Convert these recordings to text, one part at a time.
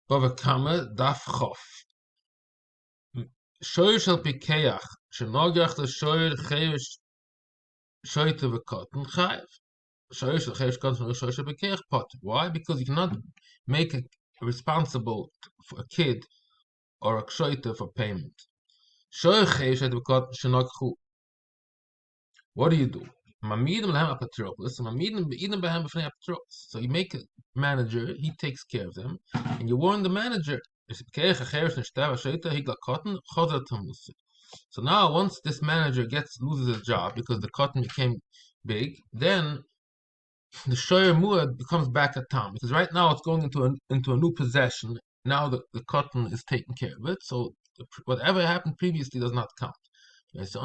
Bava Kama Daf Chof. Shoyer shel Pikeach, Shenogach the Shoyer Chevish Shoyte Vekotten Chayev. Shoyer shel Chevish Kotten Shoyer shel Pikeach Pot. Why? Because you cannot make a responsible for a kid or a Shoyte for payment. Shoyer Chevish Shoyte Vekotten Shenogchu. What do you do? Mamidem lehem apotropos, mamidem beidem behem b'fnei apotropos. So you make a manager, he takes care of them, and you warn the manager. So now, once this manager loses his job because the cotton became big, then the shoyer muad becomes back at Tom, because right now it's going into a new possession. Now the cotton is taking care of it, so whatever happened previously does not count. So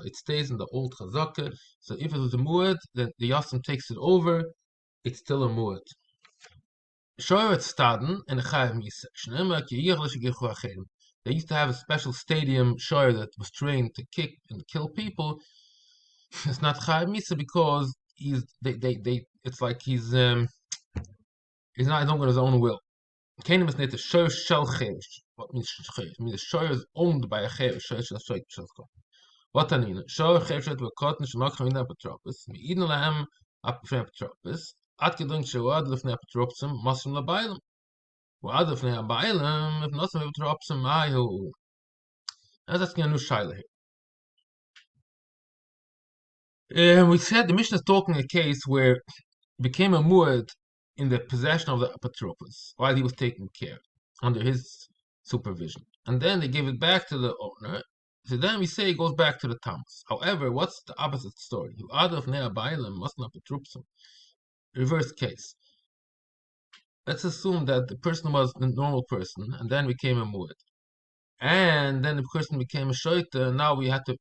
it stays in the old chazaka. So if it was a muad, then the yasam takes it over. It's still a muad. Shoyer staden and a chayav misa. They used to have a special stadium shoyer that was trained to kick and kill people. It's not chayav misa because it's like he's not on his own will. Keinem is not a shoyer shel chevish. What means chevish? I mean the shoyer is owned by a chevish. Shoyer shel what anina? Shoyer chevish to a cotton should not come in the apotropos. Me eden lahem apotropos. At gedunk shewad lefnei apotropsim masim labaylam. Wad lefnei abaylam if nothing apotropsim ayu. That's asking a new shaila here. We said the Mishnah is talking a case where it became a muad in the possession of the apotropos while he was taking care under his supervision, and then they gave it back to the owner. So then we say it goes back to the Tamas. However, what's the opposite story? You out of nea bailam must not apotropsim. Reverse case. Let's assume that the person was a normal person and then became a muad, and then the person became a shoyta, and now we had to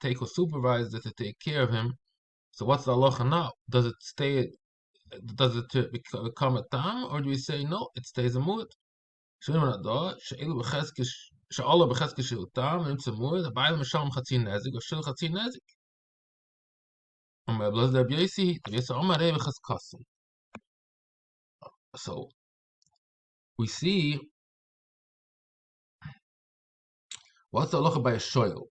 take a supervisor to take care of him. So what's the halacha now? Does it stay? Does it become a tam, or do we say no? It stays a muad. So we see what's the halacha by a shoyl.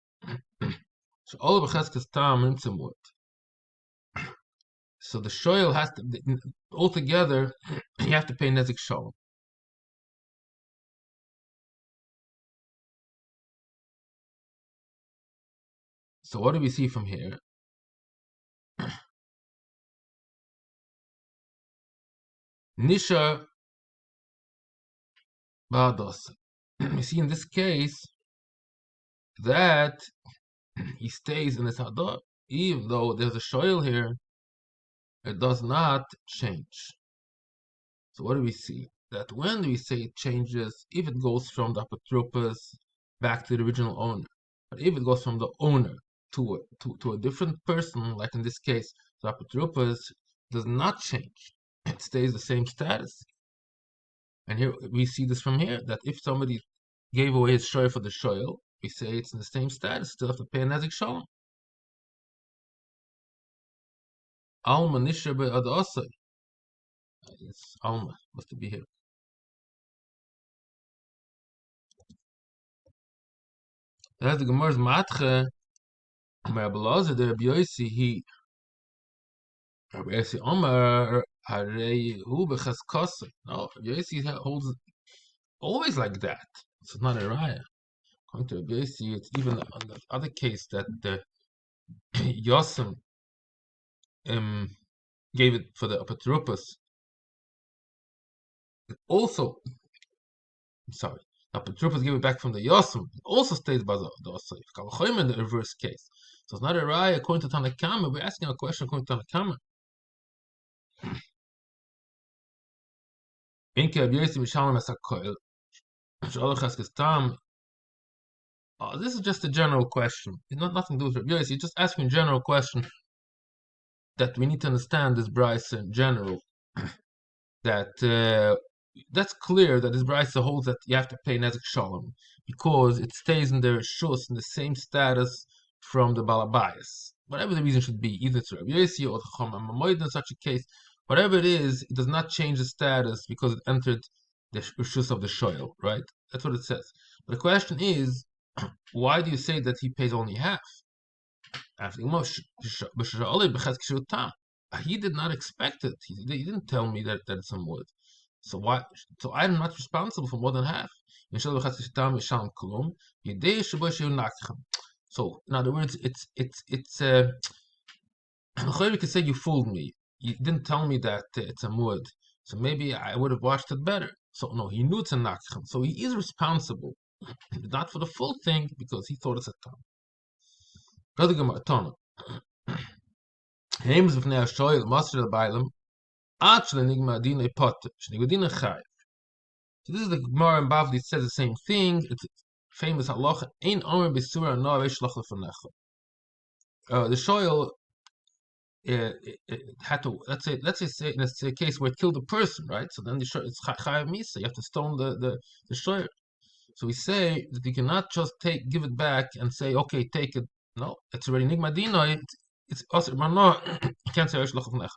So the shoyl has to altogether. You have to pay nezik shalom. So what do we see from here? Nisha Bados. We see in this case that he stays in his hadar, even though there's a shoyl here. It does not change. So what do we see? That when we say it changes, if it goes from the apotropos back to the original owner, but if it goes from the owner to a different person, like in this case, the apotropos does not change. It stays the same status. And here we see this from here, that if somebody gave away his shoyer for the shoyel, we say it's in the same status, still have to pay a nezik shalom. Alma nisha be'ad asay. It's Alma, must be here. That's the Gemara's matche. Rabbi Elazar, the Rabbi Yossi, Rabbi Yossi Omar, harei hu b'chaskasei. No, Rabbi Yossi holds always like that. It's not a raya. According to Rabbi Yossi, it's even on the other case that the Yosem gave it for the apotropos. Also, I'm sorry, the apotropos gave it back from the Yosem. It also stays by the Osay. Kalachayim in the reverse case. So it's not a raya according to Tanakama. We're asking a question according to Tanakama. This is just a general question. It's not nothing to do with Rabbi Yossi. You're just asking a general question that we need to understand this brisa in general. That's clear that this brisa holds that you have to pay nezik shalom because it stays in their shus in the same status from the balabayas. Whatever the reason should be, either it's Rabbi Yossi or the Chacham Mamoed in such a case, whatever it is, it does not change the status because it entered the rishus of the shoyl, right? That's what it says. But the question is, why do you say that he pays only half? He did not expect it. He didn't tell me that it's some wood. So why? So I'm not responsible for more than half. So in other words, it's we could say you fooled me. You didn't tell me that it's a muad. So maybe I would have watched it better. So no, he knew it's a nakchem. So he is responsible, not for the full thing because he thought it's a tam. Heims of Nea Shoyl, Master of Bailam, Achel Enigma Dine Potter, Shnigodine Chai. So this is the Gemara in Bavli, it says the same thing. It's famous halacha, Ein Omer Bisura No Veshlach Lefanecha. The Shoyl had to, let's say in a case where it killed a person, right? So then it's Chayav Misa, you have to stone the Shoyl. So we say that you cannot just give it back and say, okay, take it. No, it's already Nigma Dino. It's also no, you can't say Shlach of Nech.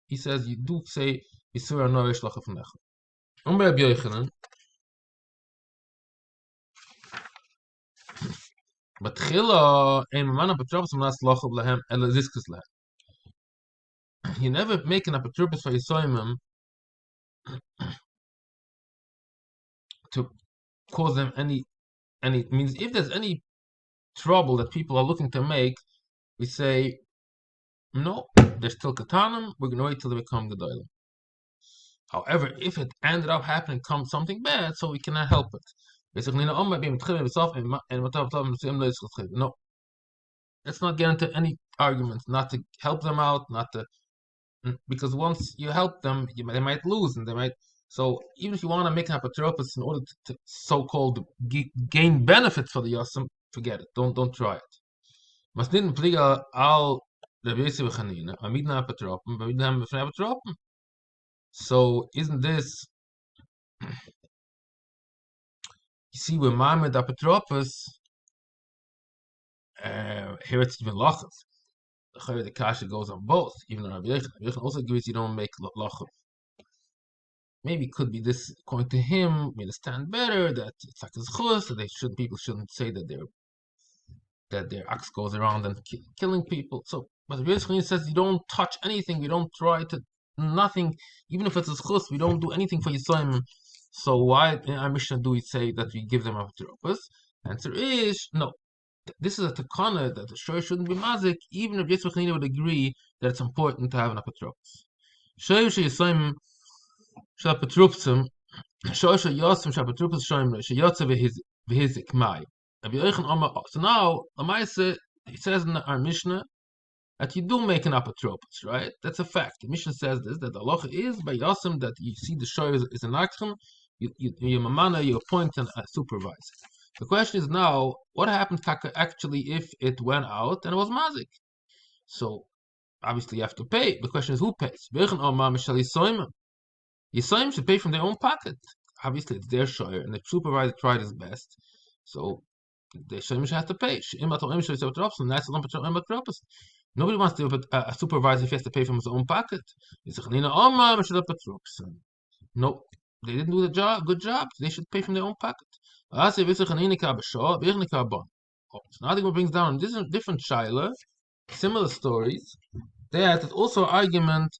He says you do say Isura no Shlach of Nech. Rabbi Yochanan. But Chila ein man apotropos mas lochov lahem ela ziskus lahem. You never make an apotropos for Yisoimim to cause them any means if there's any trouble that people are looking to make, we say no, they're still katanim, we're gonna wait till they become gedolim. However, if it ended up happening something bad, so we cannot help it. No, let's not get into any arguments, not to help them out, not to, because once you help them, they might lose, and they might. So even if you want to make an apotropos in order to so-called gain benefits for the yosem, forget it. Don't try it. Masnidin pliga al Rabbi Yosef Chanina, amidna apotropim, amidna b'fnei apotropim. So isn't this? You see, when Mamed apotropos, here it's even lachov. The kasha goes on both. Even Rabbi Yochanan also agrees you don't make lachov. Maybe it could be this, according to him, we understand better that it's like a zchus, that people shouldn't say that their axe goes around and killing people. So, but Rabbi Yochanan says you don't touch anything, we don't try to nothing, even if it's a zchus, we don't do anything for Yisoim. So why in our Mishnah do we say that we give them apotropos? Answer is no. This is a takana that the shoyer shouldn't be mazik, even if Yitzchak Chanina would agree that it's important to have an apotropos. Shoyer sheyisoim shapotropsim, shoyer sheyosim shapotropos shoyim sheyotze v'hizik mai. So now, Lamaise, he says in our Mishnah that you do make an apotropos, right? That's a fact. The Mishnah says this, that the halacha is by yosim that you see the shoyer is an action, you mamana, you appoint a supervisor. The question is now, what happens actually if it went out and it was mazik? So obviously you have to pay. The question is who pays? Yisoim should pay from their own pocket. Obviously it's their shoyer, and the supervisor tried his best. So the Yisayim should have to pay. Nobody wants to a supervisor if he has to pay from his own pocket. No, they didn't do the good job. They should pay from their own pocket. So now the Gemara brings down different shaila, similar stories. That is also an argument.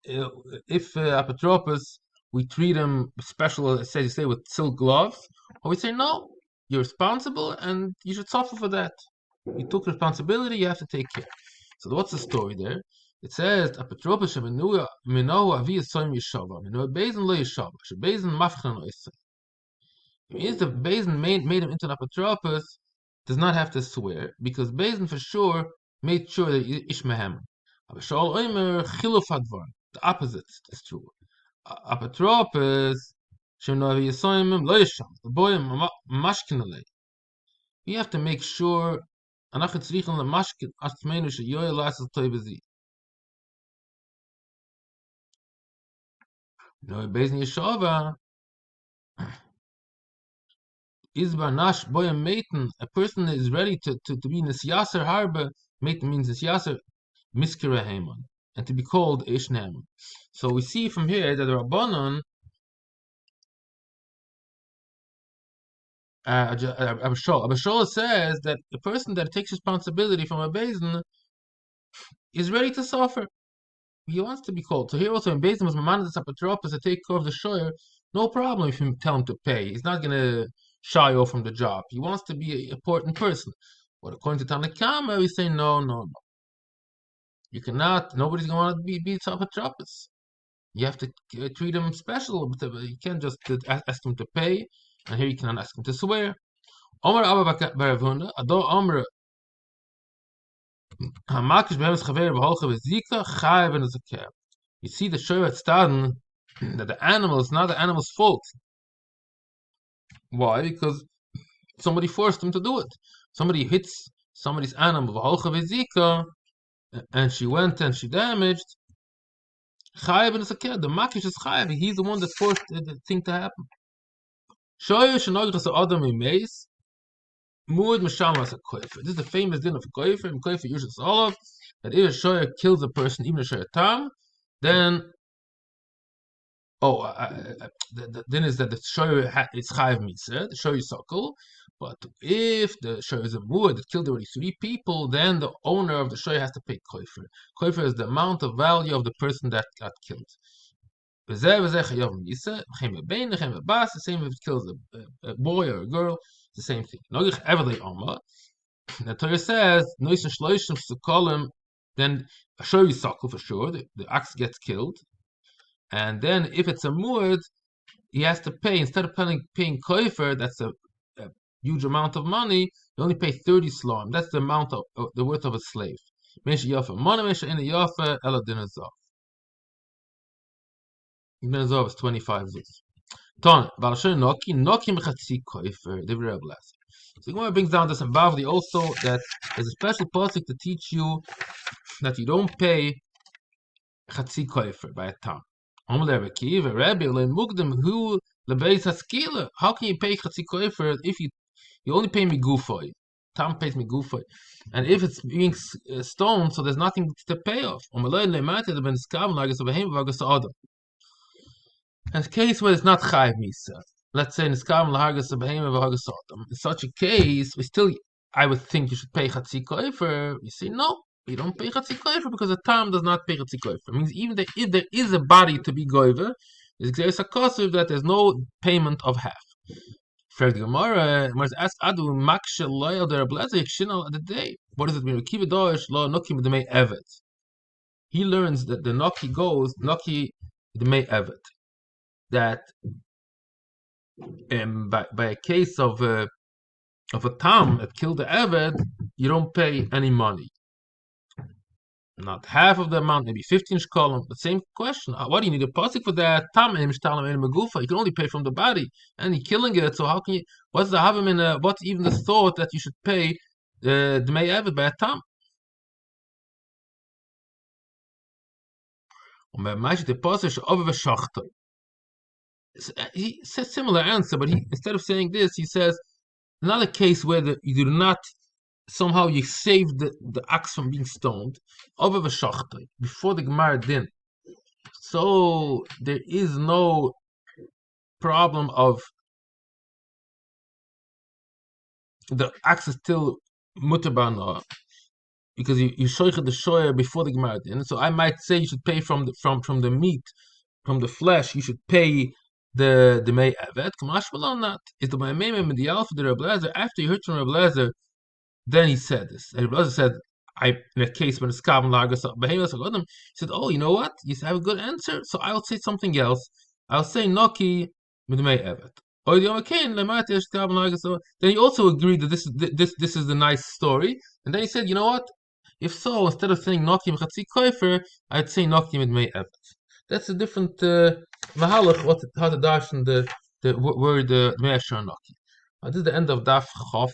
If apotropos, we treat him special, as you say, with silk gloves, or we say no, you're responsible and you should suffer for that. You took responsibility, you have to take care. So what's the story there? It says apotropos sheminu avi yisoim yishava, minu beizin lo yishava, shebeizin mafchan lo yisayim. It means the Bezdin made him into an apotropos does not have to swear, because Bezdin for sure made sure that Ishmael. The opposite is true. Apotropos the boy mashkinale. We have to make sure Bezdin Yeshava. Isbar Nash Boyam Maten, a person is ready to be in this Yasser Harbe Mate means it's Yasser Miskira Haman, and to be called Ish Haman. So we see from here that the Rabbanon, Abishol says that the person that takes responsibility from a Bezin is ready to suffer. He wants to be called. So here also in Bezin was Mamandas Apatropos to take care of the shoyer. No problem if you tell him to pay. He's not gonna shy off from the job. He wants to be an important person. But according to Tanakama, we say no. You cannot. Nobody's gonna want to be Apatropos. You have to treat him special. But you can't just ask him to pay, and here you cannot ask him to swear. Omer Abba Baravunda, Ador Omer Hamakish Behemes Chaver B'Holcha V'Zika Chai Ben Zakeh. You see the Shoyat Staden that the animal is not the animal's fault. Why? Because somebody forced him to do it. Somebody hits somebody's animal B'Holcha V'Zika, and she went and she damaged. Chai Ben Zakeh. The Makish is Chai. He's the one that forced the thing to happen. Shoyat Shenogras Adam Imeis. Muad Mashama as a koifer. This is the famous din of koifer. And koifer usually all of that if a shoyer kills a person, even a shoyer tam, then the din is that the shoyer is chayiv mitzvah, the shoyer is sokol. But if the shoyer is a muad that killed already 3 people, then the owner of the shoyer has to pay koifer. Koifer is the amount of value of the person that got killed. The same if it kills a boy or a girl, the same thing. The Torah says, then a show you suckle for sure, the ox gets killed. And then if it's a muad, he has to pay, instead of paying koifer, that's a huge amount of money, you only pay 30 slom. That's the amount of the worth of a slave. Ibn Azov is 25 zuz. Ton, Noki mechatzi koifer, the Rebbe Blaser. So Gemara brings down this above also that there's a special pasuk to teach you that you don't pay chatzi koifer by a tam. How can you pay chatzi koifer if you only pay me gufoy? Tam pays me gufoy, and if it's being stoned, so there's nothing to pay off. In a case where it's not chayiv misa, let's say niskam lahargas behema v'hargas adam. In such a case, I would think you should pay chatzi koifer. You say no, you don't pay chatzi koifer because the tam does not pay chatzi koifer. It means even if there is a body to be goiver, there's a kosev that there's no payment of half. For the Gemara, was asked Adu makshe loyal der blazer shinal at the day. What does it mean? Kiva doish lo noki the may evet. He learns that the noki goes noki the may evet. That by a case of a tam that killed the Eved, you don't pay any money. Not half of the amount, maybe 15 shkolim. The same question. What do you need a pasuk for that? Tam you can only pay from the body, and you're killing it. So how can you? What's the havim in? What's even the thought that you should pay the Dmei Eved by a tam? He says similar answer, but instead of saying this, he says another case where you do not somehow you saved the ox from being stoned over the shachtoi before the Gemara din. So there is no problem of the ox is still mutabana because you shoichet the shoyer before the Gemara din. So I might say you should pay from the meat, from the flesh. You should pay the May Evet. Kamash not. Is the Maimim Medial for the Rebbe Lezer after you heard from Rebbe Lezer? Then he said this. And Rebbe Lezer said, in a case when it's Kavan Lagas Behemoth he said, oh, you know what? You have a good answer, so I'll say something else. I'll say Noki with May Evet. Then he also agreed that this is the nice story. And then he said, you know what? If so, instead of saying Noki Mechatzi Koifer, I'd say Noki with May Evet. That's a different mahalach, how to dash in the word Me'asher Noki. This is the end of Daf Chof.